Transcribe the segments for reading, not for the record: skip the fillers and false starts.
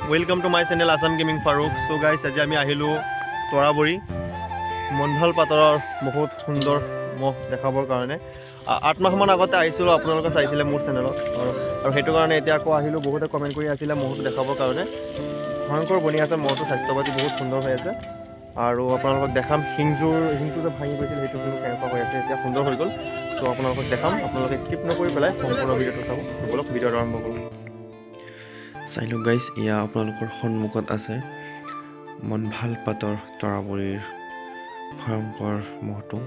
Welcome to my channel Assam gaming Faruk. So guys आज আমি আহিলোঁ তৰাবৰী মনভাল পাতৰৰ বহুত সুন্দৰ মহ দেখাবৰ কাৰণে। 8 মাহমান আগতে আহিছিলোঁ, আপোনালোকে চাইছিলে মোৰ চেনেলত আৰু সেইটো কাৰণে এতিয়া আকৌ আহিলোঁ। বহুতে কমেণ্ট কৰি আছিলে মহটো দেখাবৰ কাৰণে। ভয়ংকৰ বনি আছে মহটো, স্বাস্থ্যপাতি বহুত সুন্দৰ হৈ আছে আৰু আপোনালোকক দেখাম শিংটো যে ভাঙি গৈছিল সেইটো কিন্তু কেনেকুৱা হৈ আছে, এতিয়া সুন্দৰ হৈ গ'ল। চ' আপোনালোকক দেখাম, আপোনালোকে স্কিপ নকৰি পেলাই সম্পূৰ্ণ ভিডিঅ'টো চাব। বলক ভিডিঅ'টো আৰম্ভ কৰোঁ। চাই লওক গাইজ, এয়া আপোনালোকৰ সন্মুখত আছে মনভাল পাতৰ তৰাবৰীৰ ভয়ংকৰ মহটো।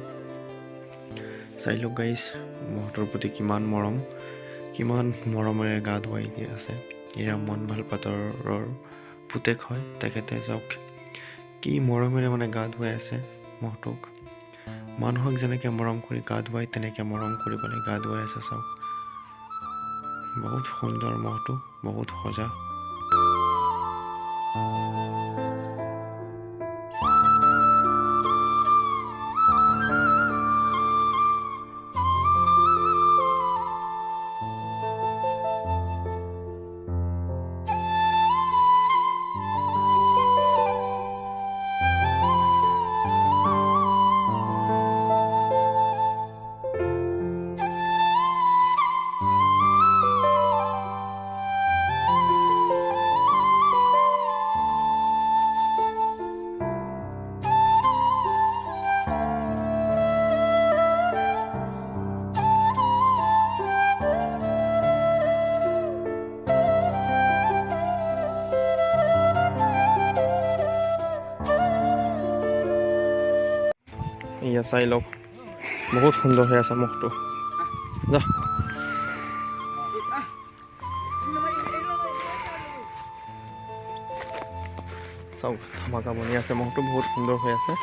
চাই লওক গাইজ, মহটোৰ প্ৰতি কিমান মৰমেৰে গা ধুৱাই দিয়া আছে। এয়া মনভাল পাতৰৰ পুতেক হয় তেখেতে। চাওক কি মৰমেৰে মানে গা ধুৱাই আছে মহটোক। মানুহক যেনেকৈ মৰম কৰি গা ধুৱাই তেনেকৈ মৰম কৰি পেলাই গা ধুৱাই আছে। চাওক বহুত সুন্দৰ মহটো, বহুত সজা। এয়া চাই লওক, বহুত সুন্দৰ হৈ আছে মহটো। যা চাওক, ধামাকা বনি আছে মহটো, বহুত সুন্দৰ হৈ আছে।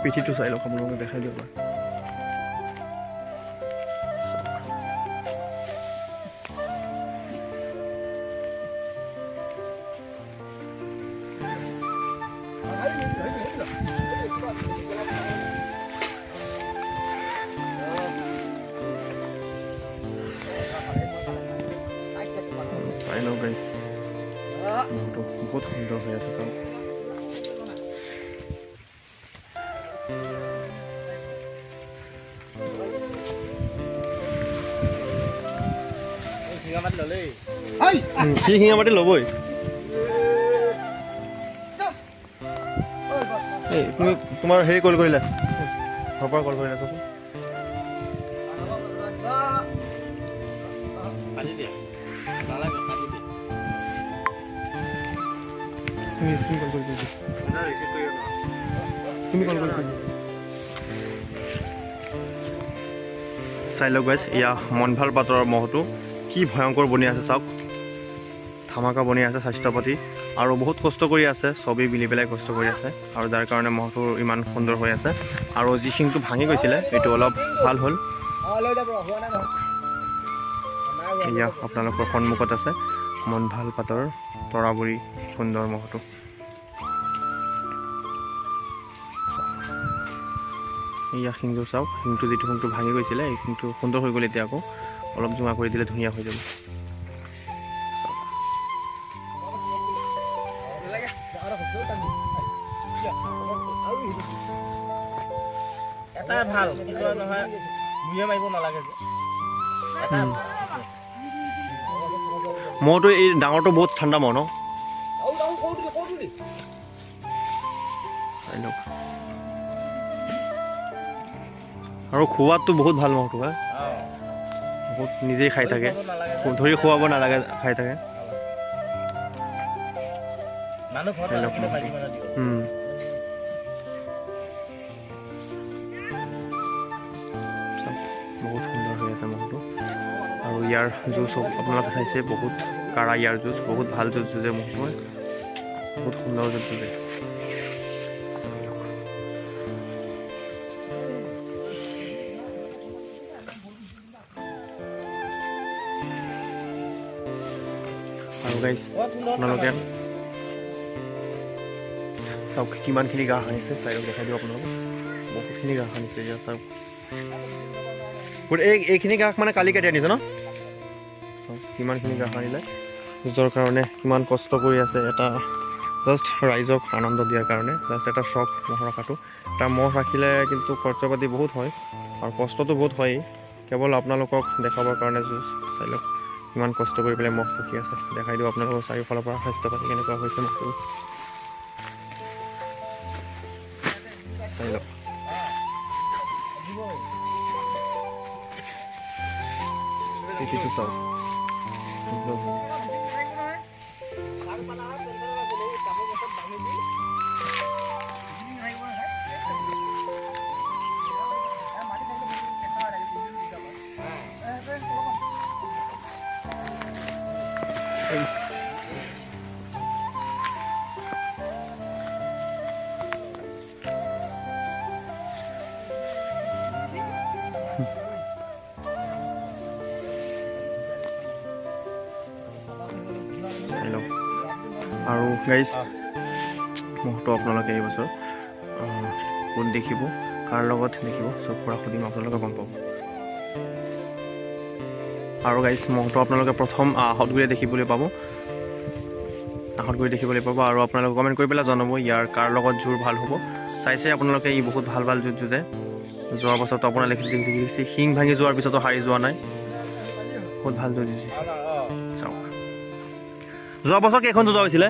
পিঠিটো চাই লওক, আপোনালোকে দেখাই দিয়ক। চাই লওক গাইজ, মহটো বহুত সুন্দৰ হৈ আছে। চাওক সি শিঙা মাটি ল'বই। এই তুমি তোমাৰ হেৰি কল কৰিলা, ঘৰৰ পৰা কল কৰিলা চোন। তুমি কল কৰি চাই লওক গাইজ, এয়া মনভাল পাতৰৰ মহটো কি ভয়ংকৰ বনি আছে। চাওক ধামাকা বনি আছে, স্বাস্থ্যপাতি আৰু বহুত কষ্ট কৰি আছে, চবেই মিলি পেলাই কষ্ট কৰি আছে আৰু যাৰ কাৰণে মহটো ইমান সুন্দৰ হৈ আছে। আৰু যি শিংটো ভাঙি গৈছিলে সেইটো অলপ ভাল হ'ল। এয়া আপোনালোকৰ সন্মুখত আছে মনভাল পাতৰ তৰাবৰী সুন্দৰ মহটো। এয়া শিংটো চাওক, শিংটো যিটো শিংটো ভাঙি গৈছিলে এই শিংটো সুন্দৰ হৈ গ'ল। এতিয়া আকৌ অলপ জোঙা কৰি দিলে ধুনীয়া হৈ যাব। মহটো এই ডাঙৰটো বহুত ঠাণ্ডা মহ ন। চাই লওক, আৰু খোৱাতটো বহুত ভাল মহটো হয়, বহুত নিজেই খাই থাকে, ধৰি খুৱাব নালাগে, খাই থাকে। বহুত সুন্দৰ হৈ আছে মহটো আৰু ইয়াৰ যুঁজ আপোনালোকে চাইছে, বহুত কাৰা ইয়াৰ যুঁজ, বহুত ভাল যুঁজ যুঁজে মহটোৱে, বহুত সুন্দৰ যুঁজ যুঁজে। গাইছ আপোনালোকে চাওক কিমানখিনি ঘাঁহ আনিছে চাইডক দেখাই দিওঁ আপোনালোকক বহুতখিনি ঘাঁহ আনিছে এতিয়া চাওক এইখিনি ঘাঁহ মানে কালি কাটি আনিছে ন কিমানখিনি ঘাঁহ আনিলে নিজৰ কাৰণে কিমান কষ্ট কৰি আছে এটা জাষ্ট ৰাইজক আনন্দ দিয়াৰ কাৰণে জাষ্ট এটা চখ মহ ৰখাটো এটা মহ ৰাখিলে কিন্তু খৰচ পাতি বহুত হয় আৰু কষ্টটো বহুত হয়েই কেৱল আপোনালোকক দেখাবৰ কাৰণে চাই লওক ইমান কষ্ট কৰি পেলাই মহ ৰখি আছে দেখাই দিওঁ আপোনালোকৰ চাৰিওফালৰ পৰা স্বাস্থ্য পাতি কেনেকুৱা হৈছে মহটো চাই লওক এইটো চাওক আৰু গাইজ মহটো আপোনালোকে এইবছৰ ক'ত দেখিব কাৰ লগত দেখিব চব পৰা সুধিম আপোনালোকে গম পাব আৰু গাইজ মহটো আপোনালোকে প্ৰথম আহঁতগুৰি দেখিবলৈ পাব আৰু আপোনালোকে কমেণ্ট কৰি পেলাই জনাব ইয়াৰ কাৰ লগত জোৰ ভাল হ'ব চাইছে আপোনালোকে ই বহুত ভাল ভাল যুঁজ যুঁজে যোৱা বছৰতো আপোনালোকে দেখিছে শিং ভাঙি যোৱাৰ পিছতো হাৰি যোৱা নাই বহুত ভাল যুঁজ যুঁজিছে চাওক যোৱা বছৰ কেইখন যুঁজা হৈছিলে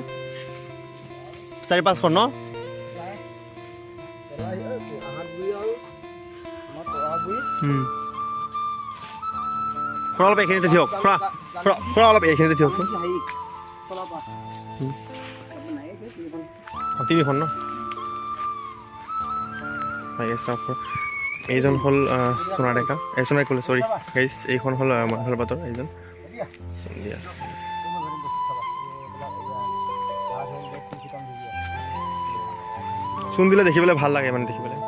4-5খন ন খুৰা অলপ এইখিনিতে থিয়ক খুৰা অলপ এইখিনিতে থিয়কচোন 3খন ন এইজন হ'ল সোণা ডেকা সোণাই ক'লে চৰি গাইছ এইখন হ'ল মনহল বাটৰ এইজন চলি আছে চূণ দিলে দেখিবলৈ ভাল লাগে মানে দেখিবলৈ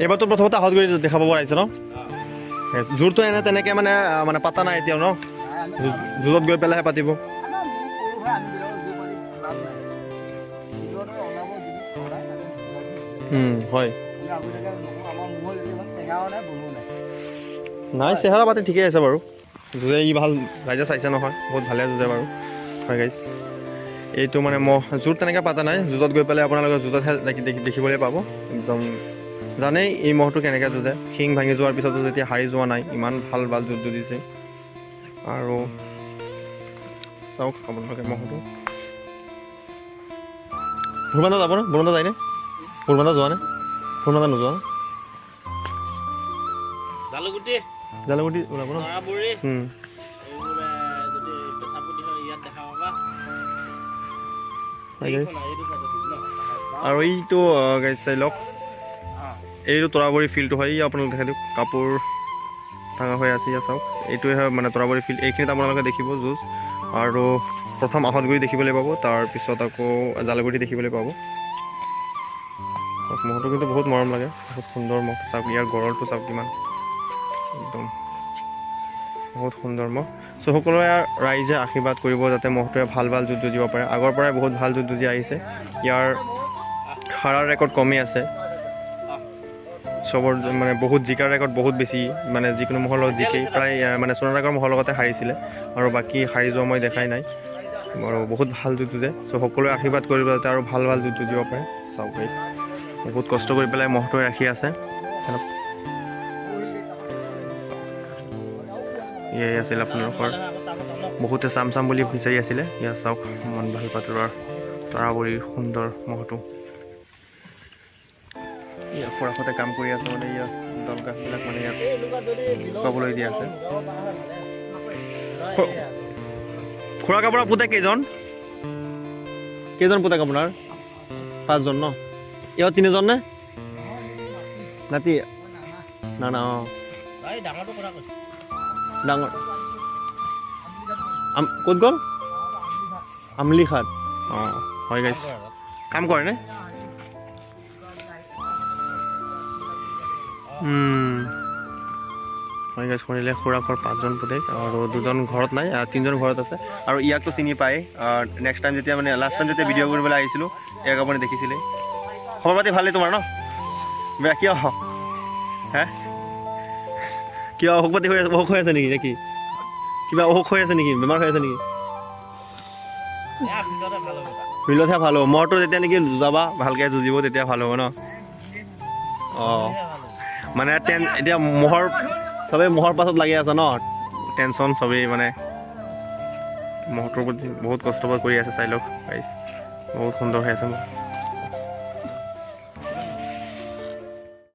এইবাৰতো প্ৰথমতে আহঁত গৈ দেখা পাব আহিছে ন জোৰটো এনে তেনেকৈ মানে পাতা নাই এতিয়াও ন জোৰত গৈ পেলাইহে পাতিব হয় নাই চেহেৰা পাতি ঠিকেই আছে বাৰু যুঁজে ই ভাল ৰাইজে চাইছে নহয় বহুত ভালে যুঁজে বাৰু হয় গাইছ এইটো মানে মহ জোৰ তেনেকৈ পাতা নাই জোঁটত গৈ পেলাই আপোনালোকে জোঁটতহে দেখিবলৈ পাব একদম জানেই এই মহটো কেনেকৈ যুঁজে শিং ভাঙি যোৱাৰ পিছতো যেতিয়া হাৰি যোৱা নাই ইমান ভাল ভাল যুঁজ যুঁজিছে আৰু চাওক আপোনালোকে মহটো ভোৰবান্ধা যাব ন ভোৰবান্ধা যায়নে ভোৰবান্ধা যোৱা নে ভোৰবান্ধা নোযোৱা ন জালুগুটি ওলাব ন আৰু এইটো গাইজ চাই লওক এইটো তৰাবৰী ফিল্ডটো হয় ই আপোনালোকে দেখাই দিয়ক কাপোৰ ভাঙা হৈ আছে ইয়াত চাওক এইটোৱে হয় মানে তৰাবৰী ফিল্ড এইখিনিত আপোনালোকে দেখিব যুঁজ আৰু প্ৰথম আহঁতগুৰি দেখিবলৈ পাব তাৰপিছত আকৌ জালুগুটি দেখিবলৈ পাব চাওক মহটো কিন্তু বহুত মৰম লাগে বহুত সুন্দৰ মহ চাওক ইয়াৰ গড়লটো চাওক কিমান একদম বহুত সুন্দৰ মহ চ' সকলোৱে ৰাইজে আশীৰ্বাদ কৰিব যাতে মহটোৱে ভাল ভাল যুঁজ যুঁজিব পাৰে আগৰ পৰাই বহুত ভাল যুঁজ যুঁজি আহিছে ইয়াৰ হাৰাৰ ৰেকৰ্ড কমি আছে চবৰ মানে বহুত জিকাৰ ৰেকৰ্ড বহুত বেছি মানে যিকোনো মহৰ লগত জিকেই প্ৰায় মানে সোণাডাকৰ মহৰ লগতে হাৰিছিলে আৰু বাকী হাৰি যোৱা মই দেখাই নাই আৰু বহুত ভাল যুঁজ যুঁজে চ' সকলোৱে আশীৰ্বাদ কৰিব যাতে আৰু ভাল ভাল যুঁজ যুঁজিব পাৰে চাওক গাইছ বহুত কষ্ট কৰি পেলাই মহটোৱে ৰাখি আছে এয়াই আছিল আপোনালোকৰ বহুতে চাম চাম বুলি বিচাৰি আছিলে ইয়াত চাওক মনভাল পাতলৰ তৰাবৰীৰ সুন্দৰ মহটো ইয়াত খুৰাহঁতে কাম কৰি আছে মানে ইয়াত দলগাছবিলাক মানে ইয়াত শুকাবলৈ দিয়া আছে খুৰা কাপোৰৰ পুতেক কেইজন কেইজন পুতেক আপোনাৰ 5 জন ন এওঁ 3 জন নে নাতি না না অঁ ডাঙৰ ক'ত গ'ল আমলিখাত অঁ হয় গাইছ কাম কৰে নে হয় গাইছ শুনিলে খুৰাকৰ 5 জন পুতেক আৰু 2 জন ঘৰত নাই 3 জন ঘৰত আছে আৰু ইয়াকতো চিনি পায় নেক্সট টাইম যেতিয়া মানে লাষ্ট টাইম যেতিয়া ভিডিঅ' কৰিবলৈ আহিছিলোঁ ইয়াক আপুনি দেখিছিলে খবৰ পাতি ভালেই তোমাৰ ন বেয়া কিয় হে কিয় অসুখ পাতি অসুখ হৈ আছে নেকি নে কি কিবা অসুখ হৈ আছে নেকি বেমাৰ হৈ আছে নেকি ফিল্ডতহে ভাল হ'ব মহটো যেতিয়া নেকি যুঁজাবা ভালকৈ যুঁজিব তেতিয়া ভাল হ'ব ন অঁ মানে এতিয়া চবেই মহৰ পাছত লাগি আছে ন টেনশ্যন চবেই মানে মহটোৰ প্ৰতি বহুত কষ্ট কৰি আছে চাই লওক বহুত সুন্দৰ হৈ আছে